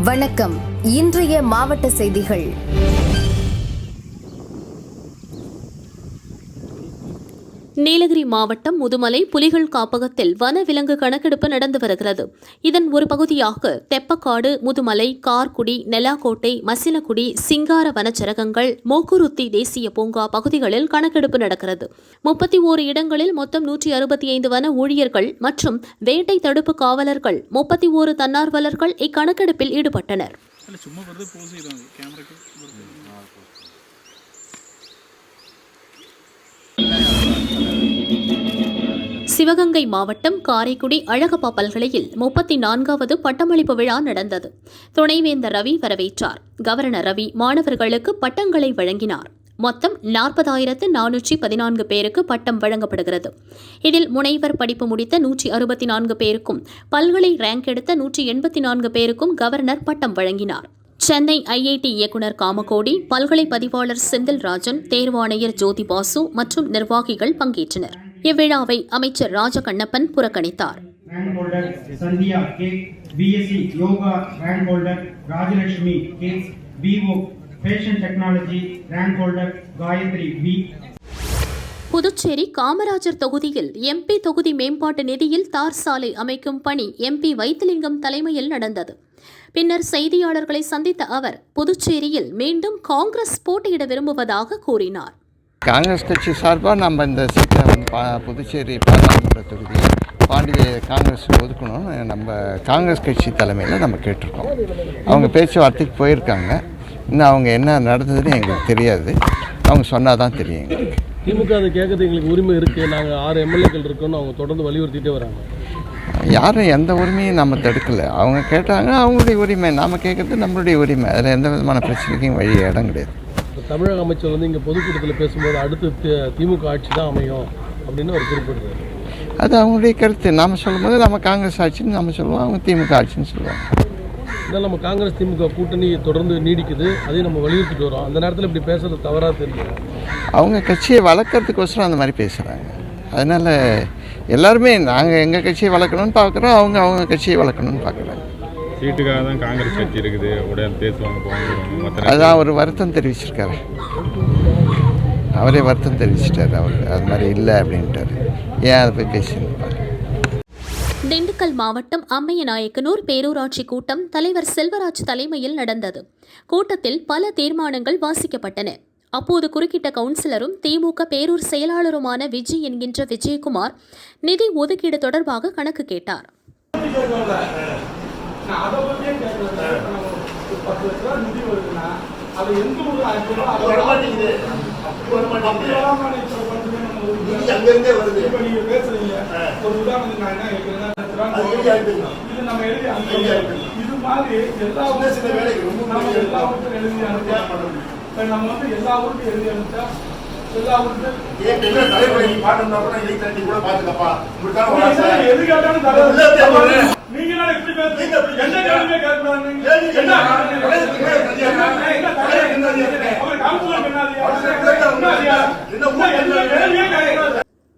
வணக்கம். இன்றைய மாவட்ட செய்திகள். நீலகிரி மாவட்டம் முதுமலை புலிகள் காப்பகத்தில் வனவிலங்கு கணக்கெடுப்பு நடந்து வருகிறது. இதன் ஒரு பகுதியாக தெப்பக்காடு, முதுமலை, கார்குடி, நெலாக்கோட்டை, மசிலக்குடி, சிங்கார வனச்சரகங்கள், மோக்குருத்தி தேசிய பூங்கா பகுதிகளில் கணக்கெடுப்பு நடக்கிறது. 31 இடங்களில் மொத்தம் 165 வன ஊழியர்கள் மற்றும் வேட்டை தடுப்பு காவலர்கள், 31 தன்னார்வலர்கள் இக்கணக்கெடுப்பில் ஈடுபட்டனர். சிவகங்கை மாவட்டம் காரைக்குடி அழகப்பா பல்கலையில் 34வது பட்டமளிப்பு விழா நடந்தது. துணைவேந்தர் ரவி வரவேற்றார். கவர்னர் ரவி மாணவர்களுக்கு பட்டங்களை வழங்கினார். மொத்தம் 40,414 பேருக்கு பட்டம் வழங்கப்படுகிறது. இதில் முனைவர் படிப்பு முடித்த 164 பேருக்கும், பல்கலை ரேங்க் எடுத்த 184 பேருக்கும் கவர்னர் பட்டம் வழங்கினார். சென்னை ஐஐடி இயக்குநர் காமகோடி, பல்கலை பதிவாளர் செந்தில்ராஜன், தேர்வாணையர் ஜோதி பாசு மற்றும் நிர்வாகிகள் பங்கேற்றனர். இவ்விழாவை அமைச்சர் ராஜகண்ணப்பன் புறக்கணித்தார். புதுச்சேரி காமராஜர் தொகுதியில் எம்பி தொகுதி மேம்பாட்டு நிதியில் தார் சாலை அமைக்கும் பணி எம்பி வைத்திலிங்கம் தலைமையில் நடந்தது. பின்னர் செய்தியாளர்களை சந்தித்த அவர் புதுச்சேரியில் மீண்டும் காங்கிரஸ் போட்டியிட விரும்புவதாக கூறினார். காங்கிரஸ் கட்சி சார்பாக நம்ம இந்த சீட்டை புதுச்சேரி பாராளுமன்ற தொகுதியை காங்கிரஸ் ஒதுக்கணும்னு நம்ம காங்கிரஸ் கட்சி தலைமையில் நம்ம கேட்டிருக்கோம். அவங்க பேச்சுவார்த்தைக்கு போயிருக்காங்க. இன்னும் அவங்க என்ன நடந்ததுன்னு எங்களுக்கு தெரியாது. அவங்க சொன்னால் தான் தெரியும் எங்களுக்கு. திமுக அதை கேட்கறது எங்களுக்கு உரிமை இருக்குது. நாங்கள் 6 எம்எல்ஏக்கள் இருக்கோன்னு அவங்க தொடர்ந்து வலியுறுத்திட்டே வராங்க. யாரும் எந்த உரிமையும் நம்ம தடுக்கலை. அவங்க கேட்டாங்க, அவங்களுடைய உரிமை. நாம் கேட்குறது நம்மளுடைய உரிமை. அதில் எந்த விதமான பிரச்சனைக்கும் வழி இடம் கிடையாது. தமிழக அமைச்சர் இங்கே பொதுக்கூட்டத்தில் பேசும்போது அடுத்து திமுக ஆட்சி தான் அமையும் அப்படின்னு அவர் குறிப்பிடுறாரு. அது அவங்களுடைய கருத்து. நாம் சொல்லும்போது நம்ம காங்கிரஸ் ஆட்சின்னு நம்ம சொல்லுவோம், அவங்க திமுக ஆட்சின்னு சொல்லுவாங்க. இதனால் நம்ம காங்கிரஸ் திமுக கூட்டணி தொடர்ந்து நீடிக்குது. அதையும் நம்ம வலியுறுத்திட்டு வரோம். அந்த நேரத்தில் இப்படி பேசுறது தவறாக தெரியும். அவங்க கட்சியை வளர்க்குறதுக்கோசரம் அந்த மாதிரி பேசுகிறாங்க. அதனால் எல்லாருமே நாங்கள் எங்கள் கட்சியை வளர்க்கணும்னு பார்க்குறோம், அவங்க கட்சியை வளர்க்கணும்னு பார்க்குறாங்க. சீட்டுக்காக தான் காங்கிரஸ் கட்சி இருக்குது. உடனே பேசுவாங்க. அதுதான் அவர் வருத்தம் தெரிவிச்சிருக்காரு. அவரே வருத்தம் தெரிவிச்சிட்டார். அவர் அது மாதிரி இல்லை அப்படின்ட்டார். ஏன் அதை போய் பேசியிருப்பார். திண்டுக்கல் மாவட்டம் அம்மையநாயக்கனூர் பேரூராட்சி கூட்டம் தலைவர் செல்வராஜ் தலைமையில் நடந்தது. கூட்டத்தில் பல தீர்மானங்கள் வாசிக்கப்பட்டன. அப்போது குறுக்கிட்ட கவுன்சிலரும் திமுக பேரூர் செயலாளருமான விஜய் என்கின்ற விஜயகுமார் நிதி ஒதுக்கீடு தொடர்பாக கணக்கு கேட்டார்.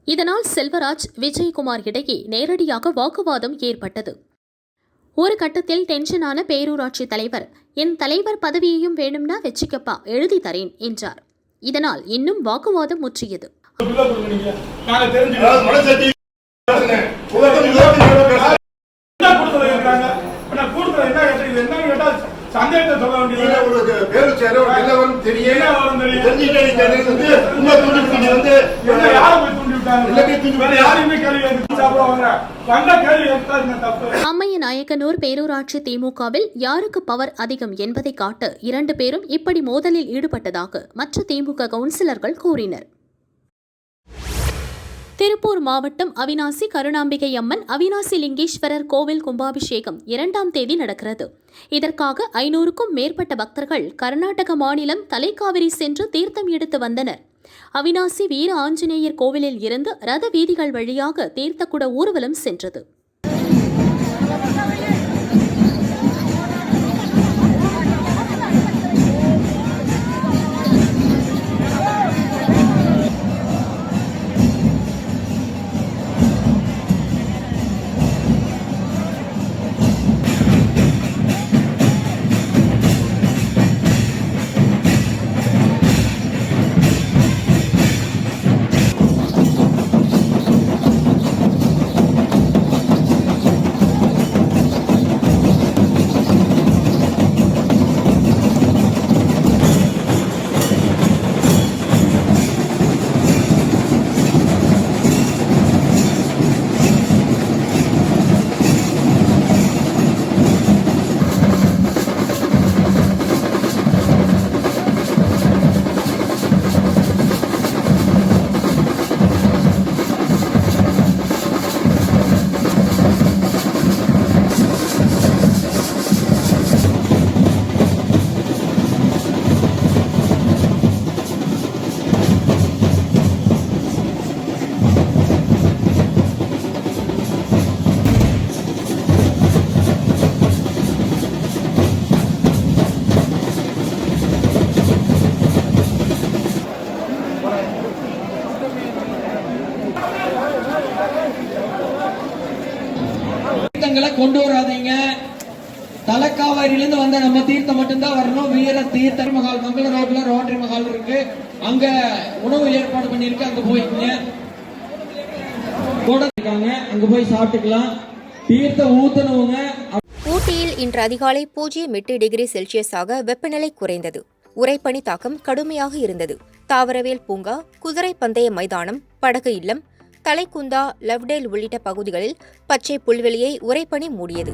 இதனால் செல்வராஜ், விஜயகுமார் இடையே நேரடியாக வாக்குவாதம் ஏற்பட்டது. ஒரு கட்டத்தில் டென்ஷனான பேரூராட்சி தலைவர், என் தலைவர் பதவியையும் வேணும்னா வச்சுக்கப்பா, எழுதி தரேன் என்றார். இதனால் இன்னும் வாக்குவாதம் முற்றியது. அம்மையநாயக்கனூர் பேரூராட்சி திமுகவில் யாருக்கு பவர் அதிகம் என்பதை காட்ட 2 பேரும் இப்படி மோதலில் ஈடுபட்டதாக மற்ற திமுக கவுன்சிலர்கள் கூறினர். திருப்பூர் மாவட்டம் அவிநாசி கருணாம்பிகை அம்மன் அவிநாசி லிங்கேஸ்வரர் கோவில் கும்பாபிஷேகம் 2ஆம் தேதி நடக்கிறது. இதற்காக 500க்கும் மேற்பட்ட பக்தர்கள் கர்நாடக மாநிலம் தலைக்காவிரி சென்று தீர்த்தம் எடுத்து வந்தனர். அவிநாசி வீர ஆஞ்சநேயர் கோவிலில் இருந்து ரத வீதிகள் வழியாக தீர்த்தக்குட ஊர்வலம் சென்றது. தலைக்காவேரியிலிருந்து வந்த நம்ம தீர்த்தம் மட்டும்தான் வரணும். வீர தீர்த்த மகால் மங்கள ரோட்ல ரோட்டரி மகால் இருக்கு, அங்க உணவு ஏற்பாடு பண்ணிருக்கு, அங்க போய்க்குங்க. கூட இருக்காங்க, அங்க போய் சாப்பிட்டுக்கலாம். தீர்த்தம் ஊத்துனவங்க. ஊட்டியில் இன்று அதிகாலை 0.8 டிகிரி செல்சியஸாக வெப்பநிலை குறைந்தது. உறைபனி தாக்கம் கடுமையாக இருந்தது. தாவரவியல் பூங்கா, குதிரை பந்தய மைதானம், படகு இல்லம், தலைக்குந்தா, லவ்டேல் உள்ளிட்ட பகுதிகளில் பச்சை புல்வெளியை உறைபனி மூடியது.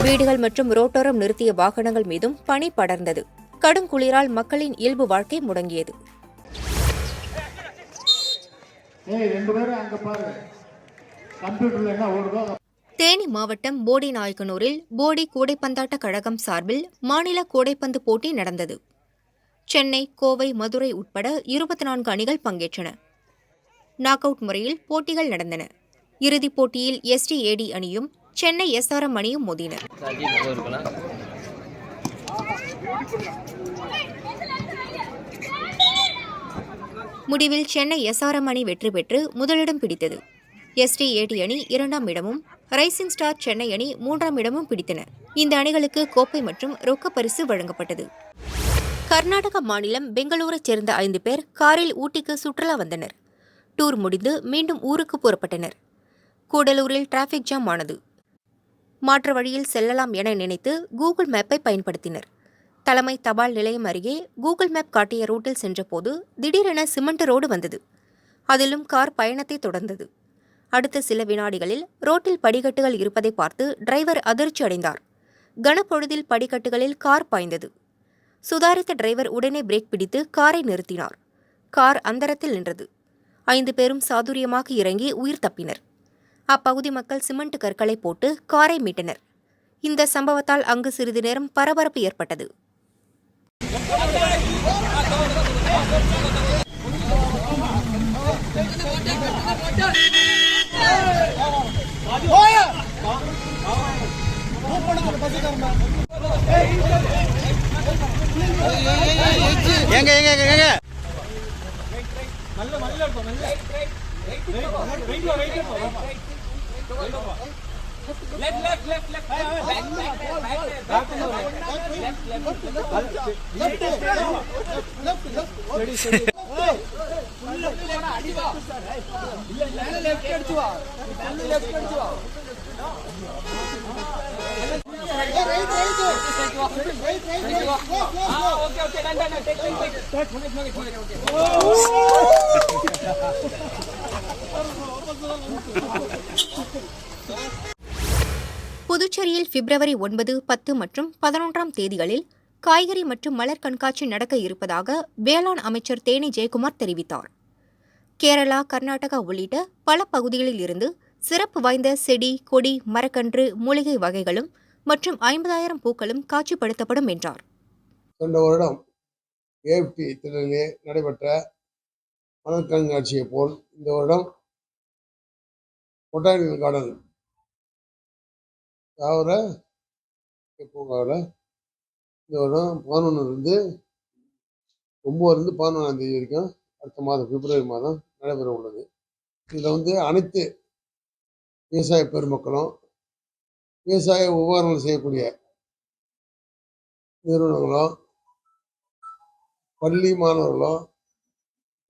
வீடுகள் மற்றும் ரோட்டோரம் நிறுத்திய வாகனங்கள் மீதும் பனி படர்ந்தது. கடும் குளிரால் மக்களின் இயல்பு வாழ்க்கை முடங்கியது. தேனி மாவட்டம் போடிநாயக்கனூரில் போடி கூடைப்பந்தாட்ட கழகம் சார்பில் மாநில கூடைப்பந்து போட்டி நடந்தது. சென்னை, கோவை, மதுரை உட்பட 24 அணிகள் பங்கேற்றன. நாக் அவுட் முறையில் போட்டிகள் நடந்தன. இறுதிப் போட்டியில் STAD அணியும் சென்னை SRM அணியும் மோதின. முடிவில் சென்னை SRM அணி வெற்றி பெற்று முதலிடம் பிடித்தது. STAD அணி 2ஆம் இடமும், ரைசிங் ஸ்டார் சென்னை அணி 3ஆம் இடமும் பிடித்தன. இந்த அணிகளுக்கு கோப்பை மற்றும் ரொக்க பரிசு வழங்கப்பட்டது. கர்நாடக மாநிலம் பெங்களூரைச் சேர்ந்த 5 பேர் காரில் ஊட்டிக்கு சுற்றுலா வந்தனர். டூர் முடிந்து மீண்டும் ஊருக்கு புறப்பட்டனர். கூடலூரில் டிராஃபிக் ஜாம் ஆனது. மாற்று வழியில் செல்லலாம் என நினைத்து கூகுள் மேப்பை பயன்படுத்தினர். தலைமை தபால் நிலையம் அருகே கூகுள் மேப் காட்டிய ரூட்டில் சென்றபோது திடீரென சிமெண்ட் ரோடு வந்தது. அதிலும் கார் பயணத்தை தொடர்ந்தது. அடுத்த சில வினாடிகளில் ரோட்டில் படிக்கட்டுகள் இருப்பதை பார்த்து டிரைவர் அதிர்ச்சி அடைந்தார். கனப்பொழுதில் படிக்கட்டுகளில் கார் பாய்ந்தது. சுதாரித்த டிரைவர் உடனே பிரேக் பிடித்து காரை நிறுத்தினார். கார் அந்தரத்தில் நின்றது. 5 பேரும் சாதுரியமாக இறங்கி உயிர் தப்பினர். அப்பகுதி மக்கள் சிமெண்ட் கற்களை போட்டு காரை மீட்டனர். இந்த சம்பவத்தால் அங்கு சிறிது நேரம் பரபரப்பு ஏற்பட்டது. புதுச்சேரியில் பிப்ரவரி 9, 10 மற்றும் 11ஆம் தேதிகளில் காய்கறி மற்றும் மலர் கண்காட்சி நடக்க இருப்பதாக வேளாண் அமைச்சர் தேனி ஜெயக்குமார் தெரிவித்தார். கேரளா, கர்நாடகா உள்ளிட்ட பல பகுதிகளில் இருந்து சிறப்பு வாய்ந்த செடி, கொடி, மரக்கன்று, மூலிகை வகைகளும் மற்றும் 50,000 பூக்களும் காட்சிப்படுத்தப்படும் என்றார். சென்ற வருடம் AFT திடலிலே நடைபெற்ற மலர் கண்காட்சியை போல் இந்த வருடம் பொட்டானிக்கல் கார்டன் தாவர பூங்காவில் இந்த வருடம் 11 11ஆம் தேதி வரைக்கும் அடுத்த மாதம் பிப்ரவரி மாதம் நடைபெற உள்ளது. இதில் அனைத்து விவசாய பெருமக்களும், விவசாய உபகரணங்கள் செய்யக்கூடிய நிறுவனங்களும், பள்ளி மாணவர்களும்,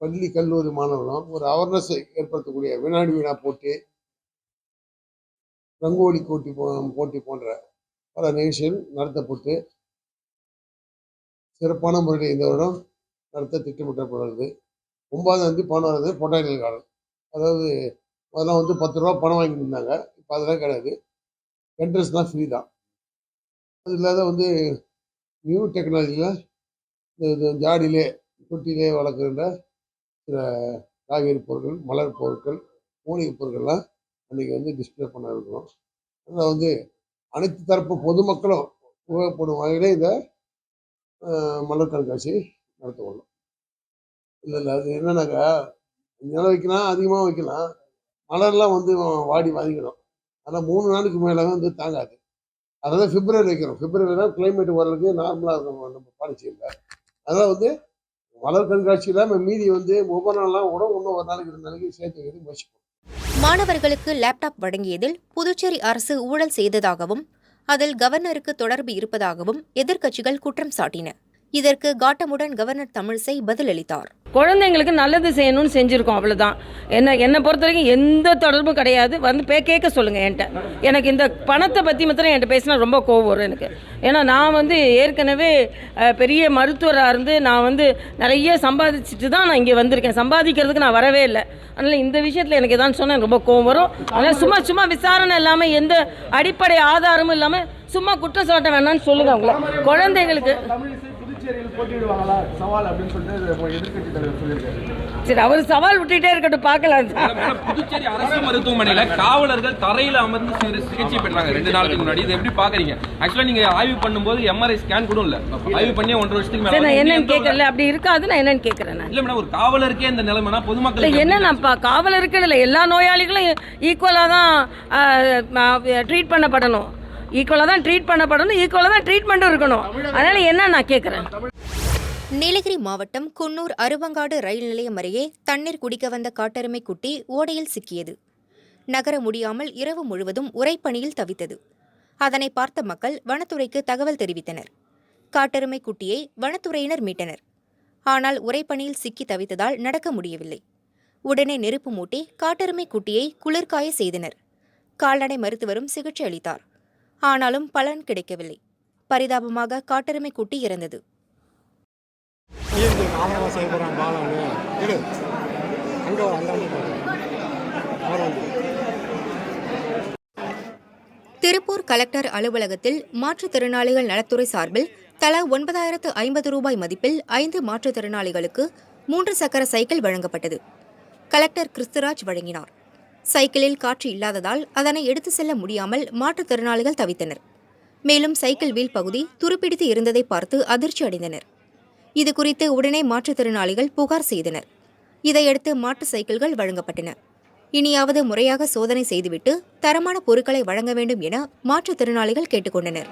பள்ளி கல்லூரி மாணவர்களும் ஒரு அவேர்னஸ் ஏற்படுத்தக்கூடிய வினாடி வினா போட்டி, ரங்கோலி போட்டி போன்ற பல நிகழ்ச்சிகள் நடத்தப்பட்டு சிறப்பான முறையில் இந்த வருடம் நடத்த திட்டமிட்டப்படுகிறது. 9ஆம் தேதி 11ஆம் தேதி பொட்டானிக்கல் கார்டன், அதாவது அதெல்லாம் 10 ரூபா பணம் வாங்கிட்டு இருந்தாங்க. இப்போ அதெல்லாம் கிடையாது, என்ட்ரன்ஸ் தான் ஃப்ரீ தான். அது இல்லாத நியூ டெக்னாலஜியில் இந்த ஜாடியிலே தொட்டிலே வளர்க்குற சில காய்கறி பொருட்கள், மலர் பொருட்கள், மூலிகை பொருட்கள்லாம் அன்றைக்கி டிஸ்பிளே பண்ண இருக்கிறோம். அதில் அனைத்து தரப்பு பொதுமக்களும் உபயோகப்படும் வகையிலே இதை மலர் கண்காட்சி நடத்த கொள்ளும். இல்லை அது என்னன்னாக்கா, நிலம் வைக்கலாம், அதிகமாக வைக்கலாம், மலர்லாம் வாடி வாங்கிடும். அதெல்லாம் 3 நாளுக்கு மேலே தாங்காது. அதெல்லாம் பிப்ரவரி வைக்கிறோம். பிப்ரவரி தான் கிளைமேட் ஓரளவுக்கு நார்மலாக இருக்கும் நம்ம பாண்டிச்சேரியில். அதெல்லாம் மலர் கண்காட்சியில் நம்ம மீதி வந்து ஒவ்வொரு நாளாக கூட இன்னும் ஒரு நாளைக்கு 2 நாளைக்கு சேர்த்து வைக்கிறது முயற்சிப்போம். மாணவர்களுக்கு லேப்டாப் வழங்கியதில் புதுச்சேரி அரசு ஊழல் செய்ததாகவும் அதில் கவர்னருக்கு தொடர்பு இருப்பதாகவும் எதிர்க்கட்சிகள் குற்றம் சாட்டின. இதற்கு காட்டமுடன் கவர்னர் தமிழிசை பதிலளித்தார். குழந்தைங்களுக்கு நல்லது செய்யணும்னு செஞ்சுருக்கோம், அவ்வளோதான். என்னை பொறுத்த வரைக்கும் எந்த தொடர்பும் கிடையாது. வந்து கேட்க சொல்லுங்கள் என்கிட்ட. எனக்கு இந்த பணத்தை பற்றி மாத்திரம் என்கிட்ட பேசினா ரொம்ப கோவம் வரும் எனக்கு. ஏன்னா நான் வந்து ஏற்கனவே பெரிய மருத்துவராக இருந்து நான் வந்து நிறைய சம்பாதிச்சுட்டு தான் நான் இங்கே வந்திருக்கேன். சம்பாதிக்கிறதுக்கு நான் வரவே இல்லை. அதனால் இந்த விஷயத்தில் எனக்கு எதாவது சொன்னால் ரொம்ப கோவம் வரும். அதனால் சும்மா விசாரணை இல்லாமல் எந்த அடிப்படை ஆதாரமும் இல்லாமல் சும்மா குற்றம் சாட்ட வேணாம்னு சொல்லுங்கள் அவங்கள. குழந்தைங்களுக்கு சரி, அவர் சவால் விட்டுட்டே இருக்கட்டும், பார்க்கலாம். புதுச்சேரி அரசு மருத்துவமனையில காவலர்கள் தரையில அமர்ந்து சிகிச்சை பெற்றாங்க 2 நாளுக்கு முன்னாடி. இதை எப்படி பாக்குறீங்க? ஆக்சுவலா நீங்க ஆய்வு பண்ணும்போது MRI ஸ்கேன் கூட இல்ல, ஆய்வு பண்ணி 1.5 வருஷத்துக்கு மேல நான் என்னன்னு கேட்கல. அப்படி இருக்காது, நான் என்னன்னு கேட்கறேன். இல்ல மேடம், ஒரு காவலருக்கே இந்த நிலைமைனா பொதுமக்கள் என்னன்னா காவலருக்கு இல்லை, எல்லா நோயாளிகளும் ஈக்குவலா தான் ட்ரீட் பண்ணப்படணும். ஈக்குவலாக தான் ட்ரீட்மெண்ட்டும் இருக்கணும். அதனால என்ன நான் கேட்குறேன். நீலகிரி மாவட்டம் குன்னூர் அருவங்காடு ரயில் நிலையம் அருகே தண்ணீர் குடிக்க வந்த காட்டெருமை குட்டி ஓடையில் சிக்கியது. நகர முடியாமல் இரவு முழுவதும் உறைபனியில் தவித்தது. அதனை பார்த்த மக்கள் வனத்துறைக்கு தகவல் தெரிவித்தனர். காட்டெருமை குட்டியை வனத்துறையினர் மீட்டனர். ஆனால் உறைபனியில் சிக்கி தவித்ததால் நடக்க முடியவில்லை. உடனே நெருப்பு மூட்டி காட்டெருமை குட்டியை குளிர்காய செய்தனர். கால்நடை மருத்துவரும் சிகிச்சை அளித்தார். ஆனாலும் பலன் கிடைக்கவில்லை. பரிதாபமாக காட்டெருமை குட்டி இறந்தது. திருப்பூர் கலெக்டர் அலுவலகத்தில் மாற்றுத்திறனாளிகள் நலத்துறை சார்பில் தலா 9,050 ரூபாய் மதிப்பில் 5 மாற்றுத்திறனாளிகளுக்கு 3 சக்கர சைக்கிள் வழங்கப்பட்டது. கலெக்டர் கிறிஸ்துராஜ் வழங்கினார். சைக்கிளில் காற்று இல்லாததால் அதனை எடுத்து செல்ல முடியாமல் மாற்றுத்திறனாளிகள் தவித்தனர். மேலும் சைக்கிள் வீல் பகுதி துருப்பிடித்து இருந்ததை பார்த்து அதிர்ச்சி அடைந்தனர். இதுகுறித்து உடனே மாற்றுத்திறனாளிகள் புகார் செய்தனர். இதையடுத்து மாற்று சைக்கிள்கள் வழங்கப்பட்டன. இனியாவது முறையாக சோதனை செய்துவிட்டு தரமான பொருட்களை வழங்க வேண்டும் என மாற்றுத்திறனாளிகள் கேட்டுக்கொண்டனர்.